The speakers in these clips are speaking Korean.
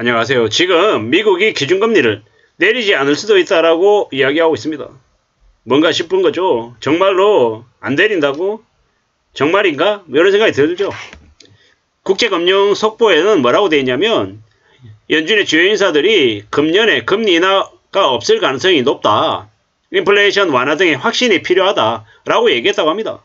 안녕하세요. 지금 미국이 기준금리를 내리지 않을 수도 있다라고 이야기하고 있습니다. 뭔가 싶은 거죠. 정말로 안 내린다고? 정말인가? 이런 생각이 들죠. 국제금융 속보에는 뭐라고 되어 있냐면 연준의 주요 인사들이 금년에 금리 인하가 없을 가능성이 높다. 인플레이션 완화 등의 확신이 필요하다라고 얘기했다고 합니다.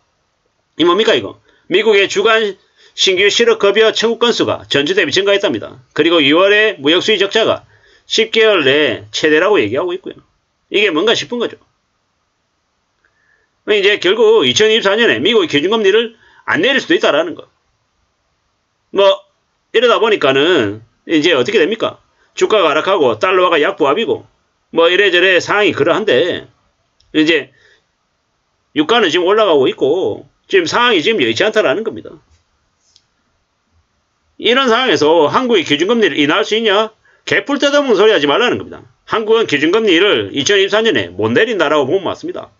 이 뭡니까 이거? 미국의 주간 신규 실업급여 청구 건수가 전주 대비 증가했답니다. 그리고 2월에 무역수지 적자가 10개월 내 최대라고 얘기하고 있고요. 이게 뭔가 싶은 거죠. 이제 결국 2024년에 미국의 기준금리를 안 내릴 수도 있다라는 거. 이러다 보니까는 이제 어떻게 됩니까? 주가가 하락하고 달러화가 약보합이고 이래저래 상황이 그러한데 이제 유가는 지금 올라가고 있고 지금 상황이 지금 여의치 않다라는 겁니다. 이런 상황에서 한국이 기준금리를 인하할 수 있냐? 개풀 뜯어먹는 소리 하지 말라는 겁니다. 한국은 기준금리를 2024년에 못 내린다라고 보면 맞습니다.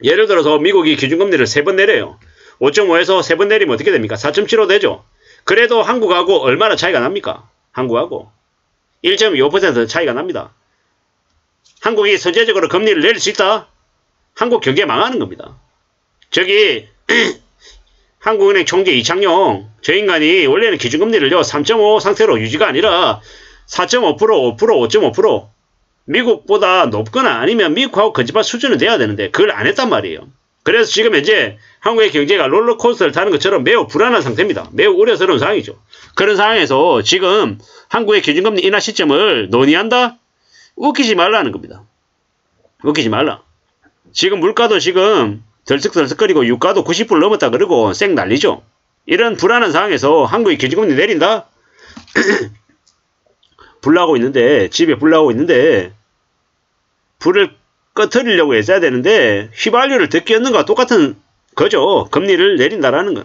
예를 들어서 미국이 기준금리를 3번 내려요. 5.5에서 3번 내리면 어떻게 됩니까? 4.75 되죠. 그래도 한국하고 얼마나 차이가 납니까? 한국하고 1.25% 차이가 납니다. 한국이 선제적으로 금리를 내릴 수 있다? 한국 경제 망하는 겁니다. 저기 한국은행 총재 이창용 저 인간이 원래는 기준금리를요 3.5 상태로 유지가 아니라 4.5%, 5%, 5.5% 미국보다 높거나 아니면 미국하고 근접한 수준은 돼야 되는데 그걸 안 했단 말이에요. 그래서 지금 현재 한국의 경제가 롤러코스터를 타는 것처럼 매우 불안한 상태입니다. 매우 우려스러운 상황이죠. 그런 상황에서 지금 한국의 기준금리 인하 시점을 논의한다? 웃기지 말라는 겁니다. 웃기지 말라. 지금 물가도 지금 덜썩덜썩거리고 유가도 90불 넘었다 그러고 쌩 난리죠. 이런 불안한 상황에서 한국이 기준금리 내린다? 불 나고 있는데 집에 불 나고 있는데 불을 꺼트리려고 했어야 되는데 휘발유를 더 끼얹는 거와 똑같은 거죠. 금리를 내린다라는 건.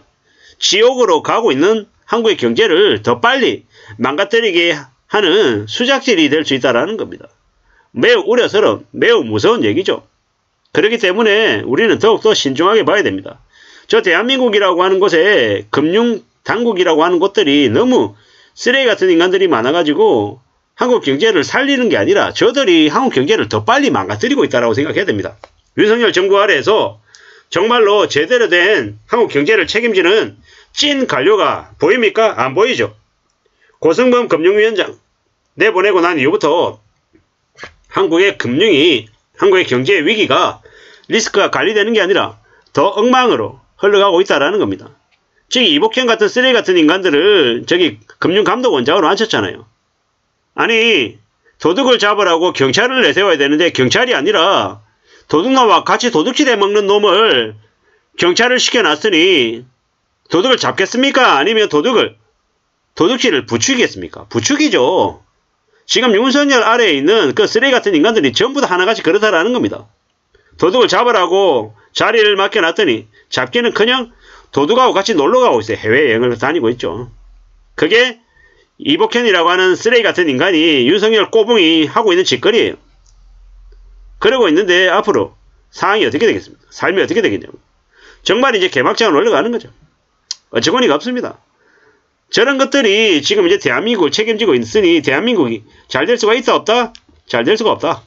지옥으로 가고 있는 한국의 경제를 더 빨리 망가뜨리게 하는 수작질이 될 수 있다는 겁니다. 매우 우려스러운 매우 무서운 얘기죠. 그렇기 때문에 우리는 더욱더 신중하게 봐야 됩니다. 저 대한민국이라고 하는 곳에 금융당국이라고 하는 곳들이 너무 쓰레기 같은 인간들이 많아가지고 한국 경제를 살리는 게 아니라 저들이 한국 경제를 더 빨리 망가뜨리고 있다고 생각해야 됩니다. 윤석열 정부 아래에서 정말로 제대로 된 한국 경제를 책임지는 찐 관료가 보입니까? 안 보이죠. 고승범 금융위원장 내보내고 난 이후부터 한국의 경제 위기가 리스크가 관리되는 게 아니라 더 엉망으로 흘러가고 있다라는 겁니다. 즉 이복현 같은 쓰레기 같은 인간들을 저기 금융감독원장으로 앉혔잖아요. 아니 도둑을 잡으라고 경찰을 내세워야 되는데 경찰이 아니라 도둑놈과 같이 도둑질해 먹는 놈을 경찰을 시켜놨으니 도둑을 잡겠습니까? 아니면 도둑질을 부추기겠습니까? 부추기죠. 지금 윤석열 아래에 있는 그 쓰레기 같은 인간들이 전부 다 하나같이 그렇다라는 겁니다. 도둑을 잡으라고 자리를 맡겨놨더니 잡기는커녕 도둑하고 같이 놀러가고 있어요. 해외여행을 다니고 있죠. 그게 이복현이라고 하는 쓰레기 같은 인간이 윤석열 꼬붕이 하고 있는 짓거리예요. 그러고 있는데 앞으로 상황이 어떻게 되겠습니까? 삶이 어떻게 되겠냐고. 정말 이제 개막장을 올라가는 거죠. 어처구니가 없습니다. 저런 것들이 지금 이제 대한민국을 책임지고 있으니 대한민국이 잘 될 수가 있다 없다? 잘 될 수가 없다.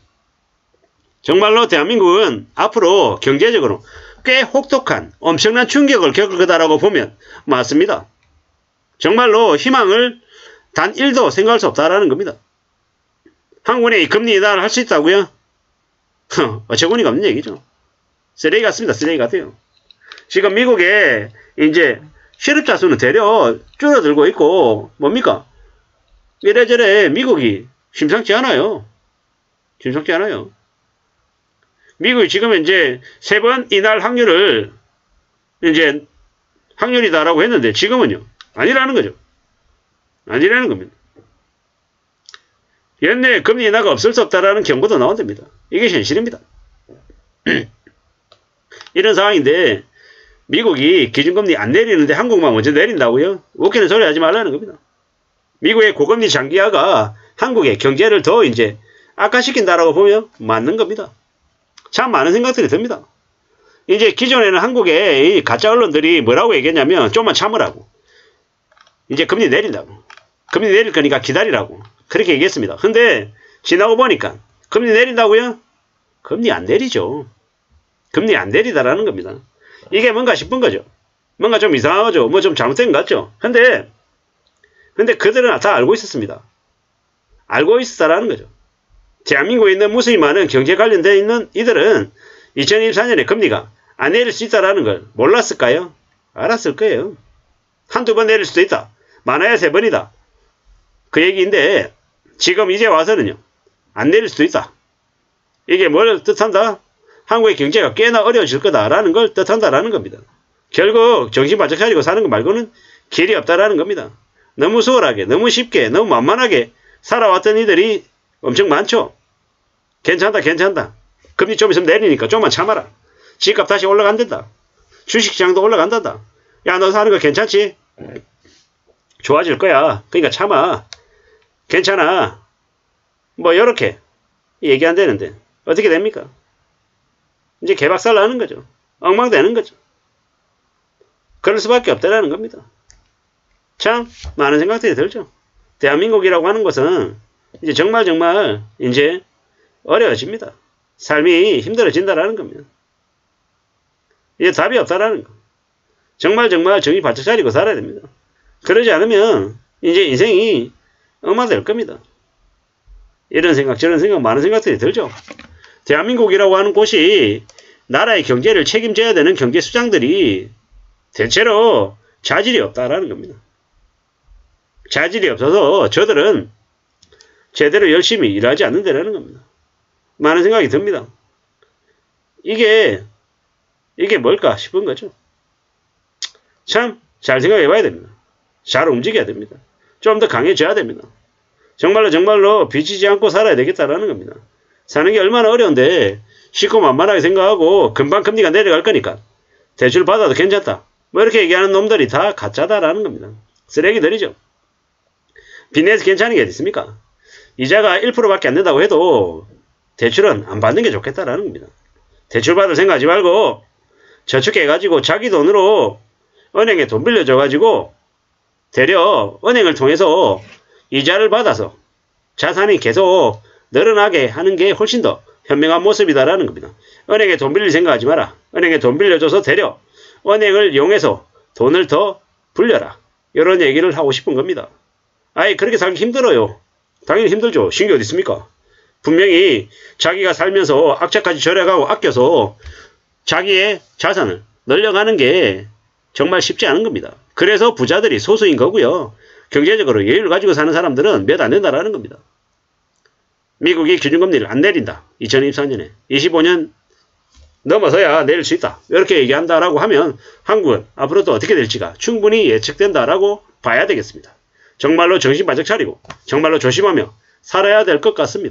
정말로 대한민국은 앞으로 경제적으로 꽤 혹독한 엄청난 충격을 겪을 거다라고 보면 맞습니다. 정말로 희망을 단 1도 생각할 수 없다라는 겁니다. 한국은행이 금리 인하를 할 수 있다고요? 어처구니가 없는 얘기죠. 쓰레기 같습니다. 쓰레기 같아요. 지금 미국에 이제 실업자 수는 대려 줄어들고 있고 뭡니까? 이래저래 미국이 심상치 않아요. 심상치 않아요. 미국이 지금 이제 3번 인할 확률을 이제 확률이다라고 했는데 지금은요. 아니라는 거죠. 아니라는 겁니다. 연내 금리 인하가 없을 수 없다라는 경고도 나온답니다. 이게 현실입니다. 이런 상황인데 미국이 기준금리 안 내리는데 한국만 먼저 내린다고요? 웃기는 소리 하지 말라는 겁니다. 미국의 고금리 장기화가 한국의 경제를 더 이제 악화시킨다라고 보면 맞는 겁니다. 참 많은 생각들이 듭니다. 이제 기존에는 한국의 이 가짜 언론들이 뭐라고 얘기했냐면 좀만 참으라고. 이제 금리 내린다고. 금리 내릴 거니까 기다리라고. 그렇게 얘기했습니다. 근데 지나고 보니까 금리 내린다고요? 금리 안 내리죠. 금리 안 내리다라는 겁니다. 이게 뭔가 싶은 거죠. 뭔가 좀 이상하죠. 뭐 좀 잘못된 것 같죠. 근데 그들은 다 알고 있었습니다. 알고 있었다라는 거죠. 대한민국에 있는 무수히 많은 경제 관련되어 있는 이들은 2024년에 금리가 안 내릴 수 있다라는 걸 몰랐을까요? 알았을 거예요. 한두 번 내릴 수도 있다. 많아야 3번이다. 그 얘기인데 지금 이제 와서는요. 안 내릴 수도 있다. 이게 뭘 뜻한다? 한국의 경제가 꽤나 어려워질 거다라는 걸 뜻한다라는 겁니다. 결국 정신 바짝 차리고 사는 것 말고는 길이 없다라는 겁니다. 너무 수월하게, 너무 쉽게, 너무 만만하게 살아왔던 이들이 엄청 많죠. 괜찮다, 괜찮다. 금리 좀 있으면 내리니까 좀만 참아라. 집값 다시 올라간단다. 주식시장도 올라간단다. 야, 너 사는 거 괜찮지? 좋아질 거야. 그러니까 참아. 괜찮아. 뭐 이렇게 얘기한다는데 어떻게 됩니까? 이제 개박살 나는 거죠. 엉망되는 거죠. 그럴 수밖에 없다라는 겁니다. 참 많은 생각들이 들죠. 대한민국이라고 하는 것은 이제 정말 이제 어려워집니다. 삶이 힘들어진다라는 겁니다. 이제 답이 없다라는 거. 정말 정신 바짝 차리고 살아야 됩니다. 그러지 않으면 이제 인생이 엉망될 겁니다. 이런 생각 저런 생각 많은 생각들이 들죠. 대한민국이라고 하는 곳이 나라의 경제를 책임져야 되는 경제수장들이 대체로 자질이 없다라는 겁니다. 자질이 없어서 저들은 제대로 열심히 일하지 않는다라는 겁니다. 많은 생각이 듭니다. 이게 뭘까 싶은 거죠. 참 잘 생각해 봐야 됩니다. 잘 움직여야 됩니다. 좀 더 강해져야 됩니다. 정말로 비치지 않고 살아야 되겠다라는 겁니다. 사는 게 얼마나 어려운데 쉽고 만만하게 생각하고 금방 금리가 내려갈 거니까 대출 받아도 괜찮다. 뭐 이렇게 얘기하는 놈들이 다 가짜다라는 겁니다. 쓰레기들이죠. 빚내서 괜찮은 게 어디 있습니까? 이자가 1%밖에 안 된다고 해도 대출은 안 받는 게 좋겠다라는 겁니다. 대출 받을 생각하지 말고 저축해가지고 자기 돈으로 은행에 돈 빌려줘가지고 되려 은행을 통해서 이자를 받아서 자산이 계속 늘어나게 하는 게 훨씬 더 현명한 모습이다라는 겁니다. 은행에 돈 빌릴 생각하지 마라. 은행에 돈 빌려줘서 되려 은행을 이용해서 돈을 더 불려라. 이런 얘기를 하고 싶은 겁니다. 아이 그렇게 살기 힘들어요. 당연히 힘들죠. 신기 어디 있습니까? 분명히 자기가 살면서 악착같이 절약하고 아껴서 자기의 자산을 늘려가는 게 정말 쉽지 않은 겁니다. 그래서 부자들이 소수인 거고요. 경제적으로 여유를 가지고 사는 사람들은 몇 안 된다라는 겁니다. 미국이 기준금리를 안 내린다. 2024년에 25년 넘어서야 내릴 수 있다. 이렇게 얘기한다라고 하면 한국은 앞으로 또 어떻게 될지가 충분히 예측된다라고 봐야 되겠습니다. 정말로 정신 바짝 차리고 정말로 조심하며 살아야 될 것 같습니다.